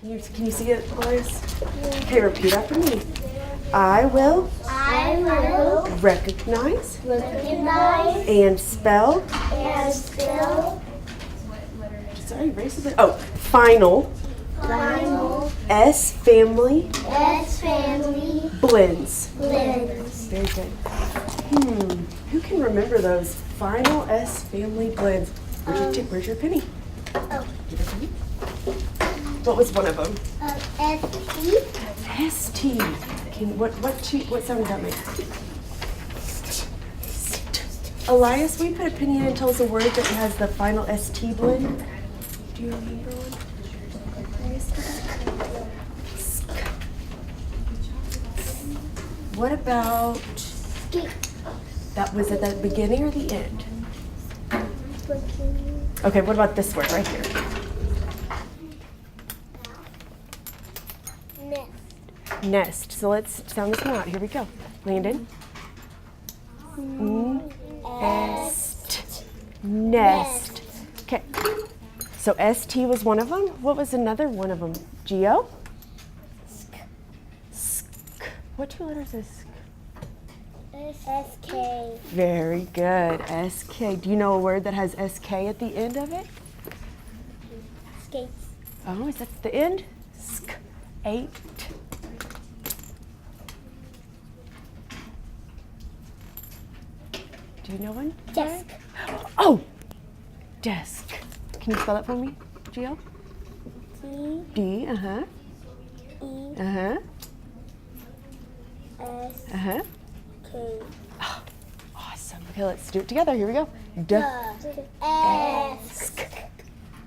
Can you see it, Elias? Okay, repeat after me. I will recognize and spell. Sorry, erase a bit. Oh, final. S family. Blends. Very good. Who can remember those final S family blends? Where's your penny? Oh. Your penny? What was one of them? ST. ST. What sound did that make? Elias, will you put a penny in and tell us a word that has the final ST blend? Do you remember one? What about, that was at the beginning or the end? Okay, what about this word right here? Nest. So let's sound this one out. Here we go. Landon. Nest. Okay. So ST was one of them. What was another one of them? Geo? What two letters is SK. Very good. SK. Do you know a word that has SK at the end of it? Skates. Oh, is that the end? Sk. 8. Do you know one? Desk. Oh! Desk. Can you spell that for me, Gio? D, uh-huh. E. Uh-huh. S. Uh-huh. K. Oh, awesome. Okay, let's do it together. Here we go. Desk.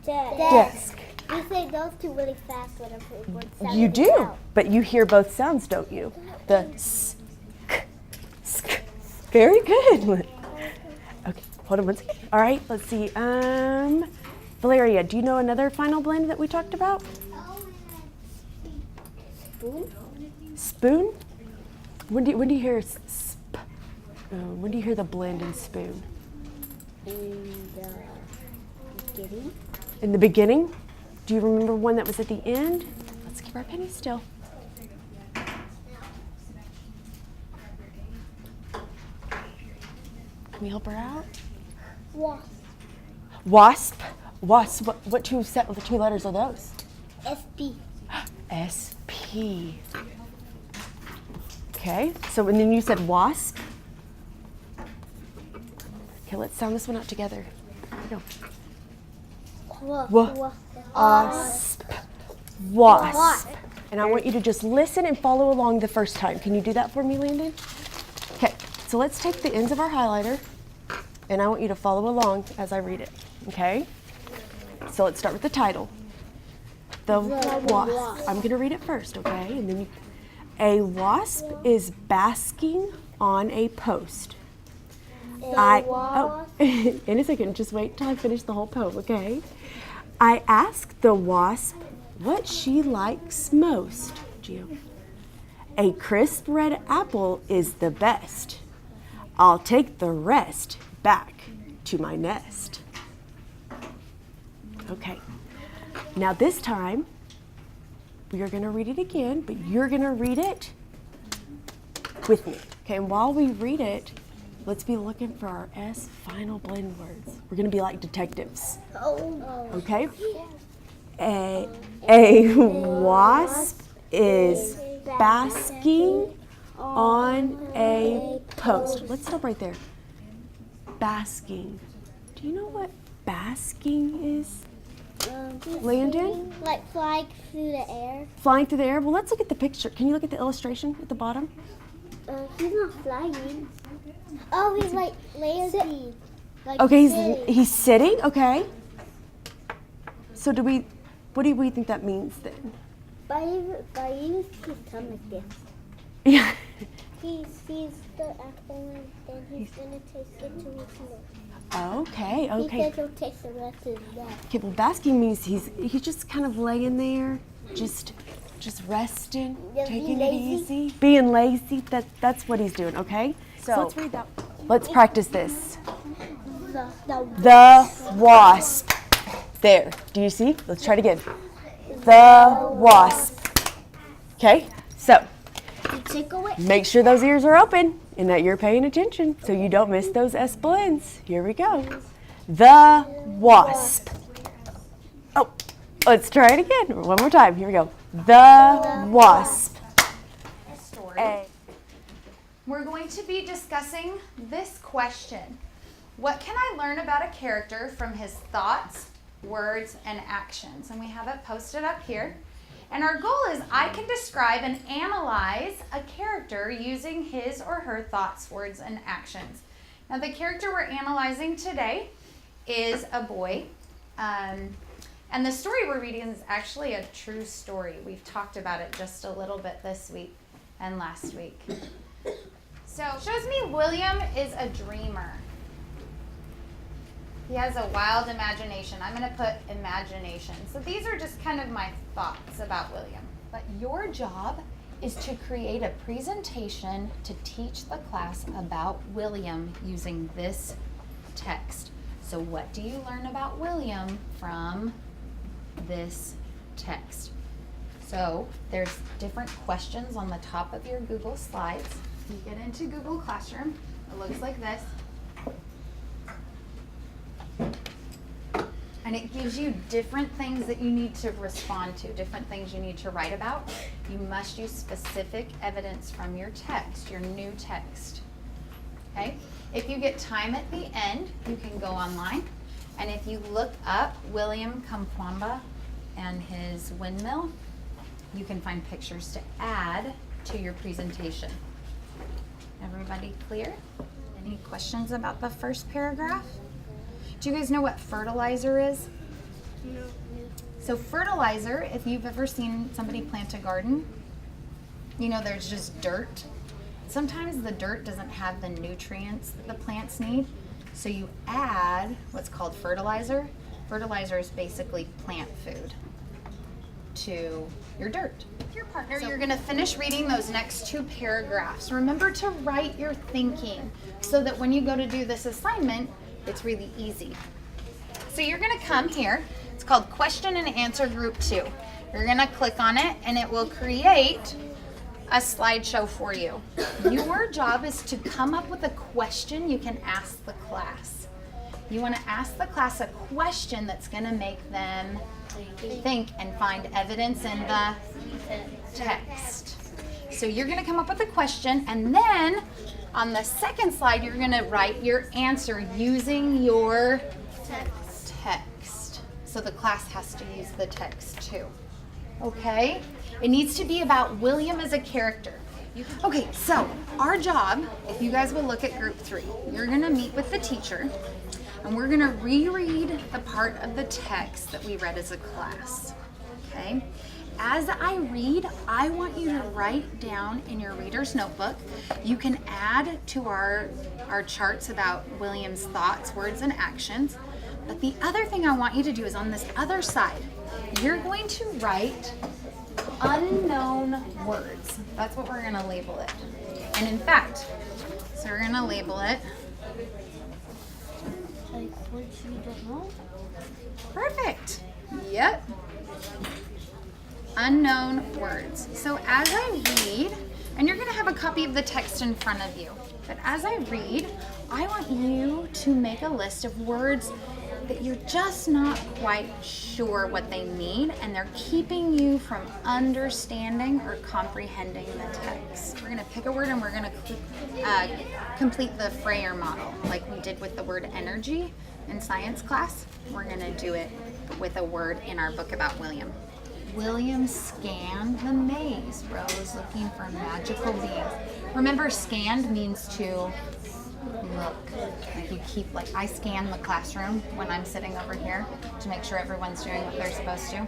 Desk. You say those two really fast when You do, but you hear both sounds, don't you? The sk. Very good. Okay, hold on one second. All right, let's see. Valeria, do you know another final blend that we talked about? Spoon. Spoon? When do you hear when do you hear the blend in spoon? In the beginning. In the beginning? Do you remember one that was at the end? Let's keep our pennies still. Can we help her out? Wasp. Wasp. Wasp. What two letters are those? SP. SP. Okay. So and then you said wasp. Okay, let's sound this one out together. Here we go. Wasp. Wasp. And I want you to just listen and follow along the first time. Can you do that for me, Landon? Okay, so let's take the ends of our highlighter and I want you to follow along as I read it, okay? So let's start with the title. The wasp. I'm gonna read it first, okay? And then a wasp is basking on a post. In a second, just wait till I finish the whole poem, okay? I asked the wasp what she likes most, Gio. A crisp red apple is the best. I'll take the rest back to my nest. Okay, now this time, we are gonna read it again, but you're gonna read it with me. Okay, and while we read it, let's be looking for our S final blend words. We're gonna be like detectives. Okay? A wasp is basking on a post. Let's stop right there. Basking. Do you know what basking is? Landon? Like flying through the air. Flying through the air? Well, let's look at the picture. Can you look at the illustration at the bottom? He's not flying. Oh, he's like lazy. Like Okay, he's sitting. Okay. So what do we think that means then? By you, he's come like this. Yeah. He sees the apple and then he's gonna take it to his mouth. Okay. He says he'll take the rest of that. Okay, well, basking means he's just kind of laying there, just resting, Yeah, taking being it lazy. easy, being lazy. That's what he's doing. Okay. So let's read that. Let's practice this. The The wasp. There. Do you see? Let's try it again. The wasp. Okay, so Take away. make sure those ears are open and that you're paying attention so you don't miss those S blends. Here we go. The wasp. Oh, let's try it again. One more time. Here we go. The wasp. Story. We're going to be discussing this question. What can I learn about a character from his thoughts, words, and actions? And we have it posted up here. And our goal is I can describe and analyze a character using his or her thoughts, words, and actions. Now the character we're analyzing today is a boy. And the story we're reading is actually a true story. We've talked about it just a little bit this week and last week. So it shows me William is a dreamer. He has a wild imagination. I'm going to put imagination. So these are just kind of my thoughts about William. But your job is to create a presentation to teach the class about William using this text. So what do you learn about William from this text? So there's different questions on the top of your Google Slides. You get into Google Classroom. It looks like this. And it gives you different things that you need to respond to, different things you need to write about. You must use specific evidence from your text, your new text. Okay? If you get time at the end, you can go online. And if you look up William Kamkwamba and his windmill, you can find pictures to add to your presentation. Everybody clear? Any questions about the first paragraph? Do you guys know what fertilizer is? No. So fertilizer, if you've ever seen somebody plant a garden, you know there's just dirt. Sometimes the dirt doesn't have the nutrients that the plants need, so you add what's called fertilizer. Fertilizer is basically plant food to your dirt. Your partner, you're going to finish reading those next two paragraphs. Remember to write your thinking so that when you go to do this assignment, it's really easy. So you're going to come here. It's called Question and Answer Group 2. You're going to click on it and it will create a slideshow for you. Your job is to come up with a question you can ask the class. You want to ask the class a question that's going to make them think and find evidence in the text. So you're going to come up with a question, and then on the second slide you're going to write your answer using your text. So the class has to use the text too. Okay? It needs to be about William as a character. Okay, so our job, if you guys will look at group 3, you're going to meet with the teacher and we're going to reread the part of the text that we read as a class. Okay? As I read, I want you to write down in your reader's notebook. You can add to our charts about William's thoughts, words, and actions. But the other thing I want you to do is on this other side, you're going to write unknown words. That's what we're going to label it. And in fact, so we're going to label it. Like words you don't know? Perfect. Yep. Unknown words. So as I read, and you're going to have a copy of the text in front of you, but as I read, I want you to make a list of words that you're just not quite sure what they mean, and they're keeping you from understanding or comprehending the text. We're going to pick a word and we're going to complete the Freyer model like we did with the word energy in science class. We're going to do it with a word in our book about William. William scanned the maze, Rose, looking for magical beings. Remember, scanned means to look. Like you keep, like I scan the classroom when I'm sitting over here to make sure everyone's doing what they're supposed to.